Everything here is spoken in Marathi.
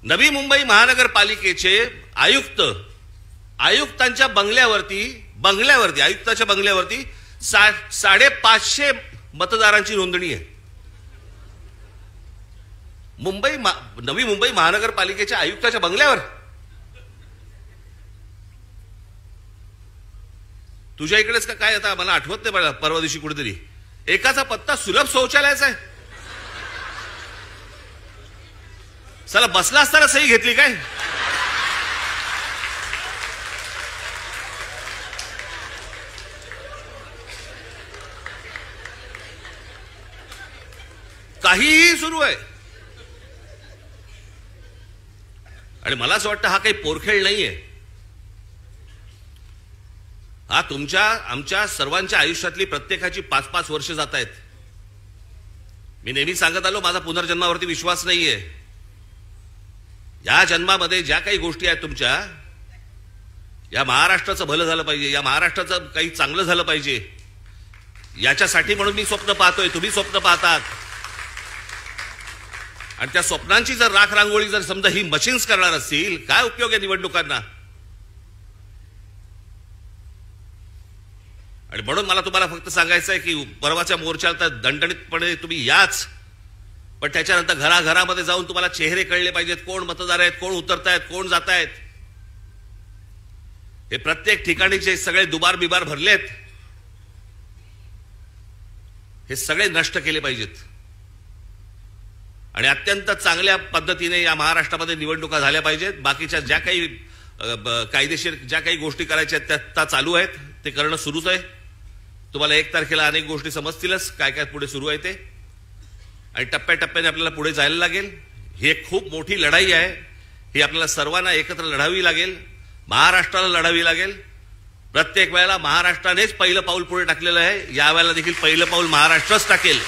नवी मुंबई महानगरपालिकेचे आयुक्तांच्या बंगल्यावरती आयुक्ताच्या बंगल्यावरती 550 मतदारांची नोंदणी आहे. नवी मुंबई महानगरपालिकेच्या आयुक्ताच्या बंगल्यावर. तुझ्या इकडेच का काय? आता मला आठवत नाही, मला परवा दिवशी कुठेतरी एकाचा पत्ता सुलभ शौचालयाचा आहे. चला, बसला असताना सही घेतली काय? काहीही सुरू आहे. आणि मला असं वाटतं हा काही पोरखेळ नाहीये. हा आमच्या सर्वांच्या आयुष्यातली प्रत्येकाची 5-5 वर्ष जात आहेत. मी नेहमी सांगत आलो, माझा पुनर्जन्मावरती विश्वास नाहीये. या जन्मामध्ये ज्या काही गोष्टी आहेत तुमच्या, या महाराष्ट्राचं भलं झालं पाहिजे, या महाराष्ट्राचं काही चांगलं झालं पाहिजे, याच्यासाठी म्हणून मी स्वप्न पाहतोय, तुम्ही स्वप्न पाहतात. आणि त्या स्वप्नांची जर राखरांगोळी जर समजा ही मशीन्स करणार असतील, काय उपयोग आहे निवडणुकांना? आणि म्हणून मला तुम्हाला फक्त सांगायचं आहे की परवाच्या मोर्चाला दणदणीतपणे तुम्ही याच, पण त्याच्यानंतर घराघरामध्ये जाऊन तुम्हाला चेहरे कळले पाहिजेत, कोण मतदार आहेत, कोण उतरतायत, कोण जात आहेत. हे प्रत्येक ठिकाणी जे सगळे दुबार बिबार भरलेत, हे सगळे नष्ट केले पाहिजेत. आणि अत्यंत चांगल्या पद्धतीने या महाराष्ट्रामध्ये निवडणुका झाल्या पाहिजेत. बाकीच्या ज्या काही कायदेशीर ज्या काही गोष्टी करायच्या आहेत त्या चालू आहेत, ते करणं सुरूच आहे. तुम्हाला 1 तारखेला अनेक गोष्टी समजतीलच, काय काय पुढे सुरू आहे ते. आणि टप्प्याटप्प्याने आपल्याला पुढे जायला लागेल. ही एक खूप मोठी लढाई आहे. ही आपल्याला सर्वांना एकत्र लढावी लागेल, महाराष्ट्राला लढावी लागेल. प्रत्येक वेळेला महाराष्ट्रानेच पहिलं पाऊल पुढे टाकलेलं आहे. यावेळेला देखील पहिलं पाऊल महाराष्ट्रच टाकेल.